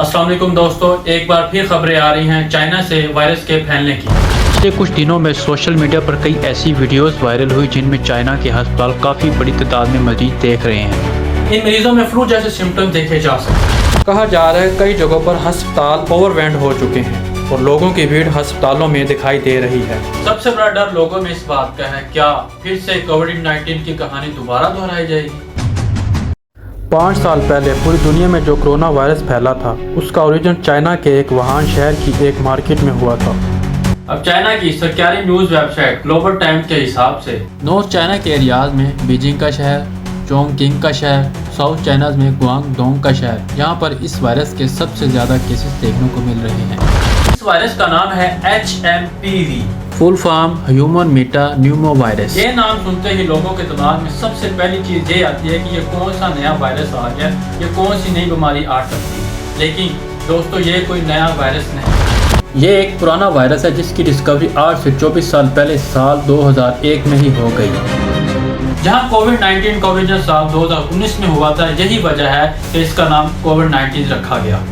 अस्सलाम वालेकुम दोस्तों, एक बार फिर खबरें आ रही हैं चाइना से वायरस के फैलने की। पिछले कुछ दिनों में सोशल मीडिया पर कई ऐसी वीडियोस वायरल हुई जिनमें चाइना के अस्पताल काफ़ी बड़ी तादाद में मरीज देख रहे हैं। इन मरीजों में फ्लू जैसे सिम्टम्स देखे जा सकते हैं। कहा जा रहा है कई जगहों पर अस्पताल ओवरवेल्ड हो चुके हैं और लोगों की भीड़ अस्पतालों में दिखाई दे रही है। सबसे बड़ा डर लोगों में इस बात का है, क्या फिर से कोविड-19 की कहानी दोबारा दोहराई जाएगी। 5 साल पहले पूरी दुनिया में जो कोरोना वायरस फैला था उसका ओरिजिन चाइना के एक वुहान शहर की एक मार्केट में हुआ था। अब चाइना की सरकारी न्यूज़ वेबसाइट ग्लोबल टाइम्स के हिसाब से नॉर्थ चाइना के एरियाज में बीजिंग का शहर, चोंगकिंग का शहर, साउथ चाइना में गुआंगडोंग का शहर, यहाँ पर इस वायरस के सबसे ज़्यादा केसेस देखने को मिल रहे हैं। इस वायरस का नाम है HMPV, full form human Meta Numa virus. ये नाम सुनते ही लोगों के दिमाग में सबसे पहली चीज़ ये आती है कि ये कौन सा नया वायरस आ गया, ये कौन सी नई बीमारी आ सकती है। लेकिन दोस्तों, ये कोई नया वायरस नहीं, ये एक पुराना वायरस है जिसकी डिस्कवरी आज से 24 साल पहले साल 2001 में ही हो गई। जहां कोविड-19 का ओरिजिन साल 2019 में हुआ था, यही वजह है कि इसका नाम कोविड-19 रखा गया।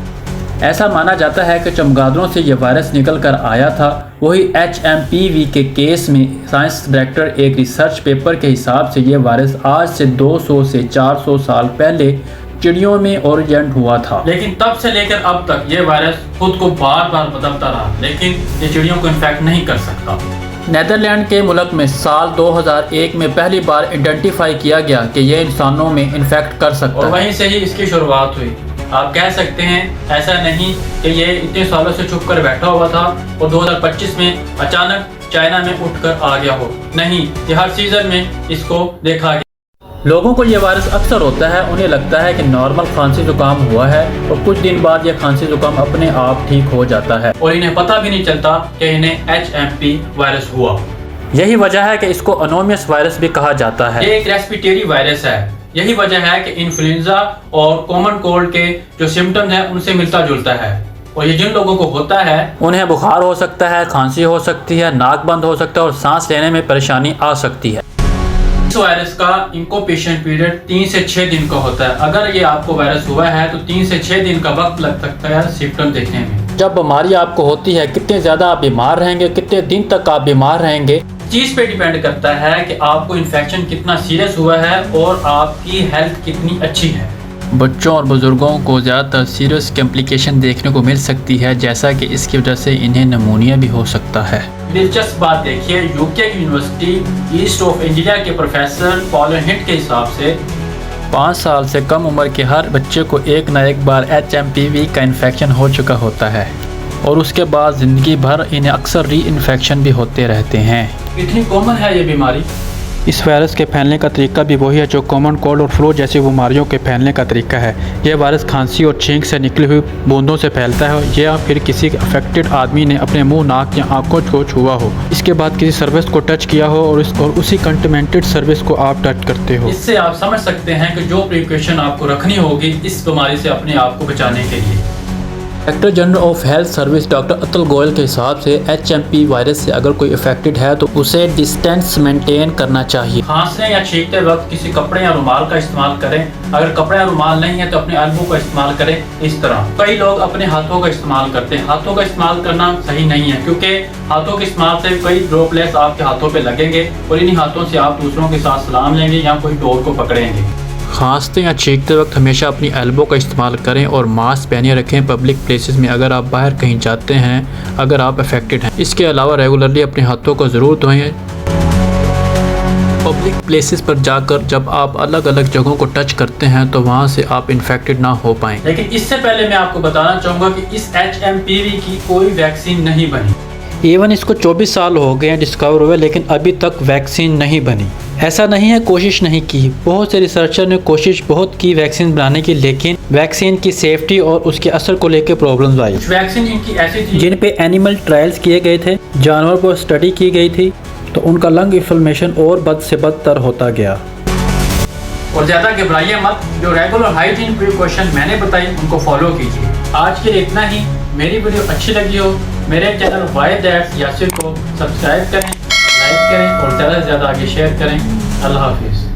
ऐसा माना जाता है कि चमगादड़ों से ये वायरस निकल कर आया था। वही HMPV के केस में साइंस डायरेक्टर एक रिसर्च पेपर के हिसाब से ये वायरस आज से 200 से 400 साल पहले चिड़ियों में ओरिजिनेट हुआ था। लेकिन तब से लेकर अब तक ये वायरस खुद को बार बार बदलता रहा, लेकिन ये चिड़ियों को इन्फेक्ट नहीं कर सकता। नेदरलैंड के मुल्क में साल 2001 में पहली बार आइडेंटिफाई किया गया कि ये इंसानों में इन्फेक्ट कर सकता है और वहीं से ही इसकी शुरुआत हुई। आप कह सकते हैं ऐसा नहीं कि ये इतने सालों से छुप कर बैठा हुआ था और 2025 में अचानक चाइना में उठकर आ गया हो। नहीं, ये हर सीजन में इसको देखा गया। लोगों को ये वायरस अक्सर होता है, उन्हें लगता है कि नॉर्मल खांसी जुकाम हुआ है और कुछ दिन बाद ये खांसी जुकाम अपने आप ठीक हो जाता है और इन्हें पता भी नहीं चलता कि इन्हें HMP वायरस हुआ। यही वजह है कि इसको अनोमियस वायरस भी कहा जाता है। ये एक रेस्पिरेटरी वायरस है। यही वजह है कि इन्फ्लुएंजा और कॉमन कोल्ड के जो सिम्टम्स हैं उनसे मिलता जुलता है और ये जिन लोगों को होता है उन्हें बुखार हो सकता है, खांसी हो सकती है, नाक बंद हो सकता है और सांस लेने में परेशानी आ सकती है। इस वायरस का इंक्यूबेशन पीरियड 3 से 6 दिन का होता है। अगर ये आपको वायरस हुआ है तो 3 से 6 दिन का वक्त लग सकता है सिम्टम देखने में। जब बीमारी आपको होती है, कितने ज़्यादा आप बीमार रहेंगे, कितने दिन तक आप बीमार रहेंगे, चीज़ पे डिपेंड करता है कि आपको इन्फेक्शन कितना सीरियस हुआ है और आपकी हेल्थ कितनी अच्छी है। बच्चों और बुजुर्गों को ज़्यादातर सीरियस कॉम्प्लिकेशन देखने को मिल सकती है, जैसा कि इसकी वजह से इन्हें निमोनिया भी हो सकता है। दिलचस्प बात देखिए, यूके की यूनिवर्सिटी ईस्ट ऑफ इंडिया के प्रोफेसर पॉल हिट के हिसाब से 5 साल से कम उम्र के हर बच्चे को एक न एक बार HMPV का इन्फेक्शन हो चुका होता है और उसके बाद ज़िंदगी भर इन्हें अक्सर री इन्फेक्शन भी होते रहते हैं। इतनी कॉमन है ये बीमारी। इस वायरस के फैलने का तरीका भी वही है जो कॉमन कोल्ड और फ्लू जैसी बीमारियों के फैलने का तरीका है। यह वायरस खांसी और छींक से निकली हुई बूंदों से फैलता है या फिर किसी अफेक्टेड आदमी ने अपने मुंह, नाक या आंखों को छुआ हो, इसके बाद किसी सर्विस को टच किया हो और उसी कंटेमिनेटेड सर्विस को आप टच करते हो। इससे आप समझ सकते हैं कि जो प्रिकॉशन आपको रखनी होगी इस बीमारी से अपने आप को बचाने के लिए। Director general of health service doctor Atul Goyal के हिसाब से HMP वायरस से अगर कोई इफेक्टेड है तो उसे डिस्टेंस मेंटेन करना चाहिए। खांसने या छींकते वक्त किसी कपड़े या रुमाल का इस्तेमाल करें। अगर कपड़े या रुमाल नहीं है तो अपने एल्बो का इस्तेमाल करें। इस तरह कई लोग अपने हाथों का इस्तेमाल करते हैं। हाथों का इस्तेमाल करना सही नहीं है क्योंकि हाथों के इस्तेमाल से कई ड्रॉपलेट्स आपके हाथों पे लगेंगे और इन्हीं हाथों से आप दूसरों के साथ सलाम लेंगे या कोई डोर को पकड़ेंगे। खांसते या छींकते वक्त हमेशा अपनी एल्बो का इस्तेमाल करें और मास्क पहने रखें पब्लिक प्लेसेस में अगर आप बाहर कहीं जाते हैं, अगर आप अफेक्टेड हैं। इसके अलावा रेगुलरली अपने हाथों को ज़रूर धोएं। पब्लिक प्लेसेस पर जाकर जब आप अलग अलग जगहों को टच करते हैं तो वहाँ से आप इन्फेक्टेड ना हो पाएँ। लेकिन इससे पहले मैं आपको बताना चाहूँगा कि इस HMPV की कोई वैक्सीन नहीं बनी। इवन इसको 24 साल हो गए हैं डिस्कवर हुए, लेकिन अभी तक वैक्सीन नहीं बनी। ऐसा नहीं है कोशिश नहीं की, बहुत से रिसर्चर ने कोशिश बहुत की वैक्सीन बनाने की, लेकिन वैक्सीन की सेफ्टी और उसके असर को लेकर प्रॉब्लम्स आई। वैक्सीन इनकी ऐसी थी जिन पे एनिमल ट्रायल्स किए गए थे, जानवर पर स्टडी की गई थी, तो उनका लंग इन्फ्लेमेशन और बद से बदतर होता गया। और ज़्यादा घबराइए मत, जो रेगुलर हाइजीन प्रिकॉशन मैंने बताई उनको फॉलो कीजिए। आज के लिए इतना ही। मेरी वीडियो अच्छी लगी हो मेरे चैनल वाई दैट्स यासिर को सब्सक्राइब करें, लाइक करें और ज़्यादा से ज़्यादा आगे शेयर करें। अल्लाह हाफिज़।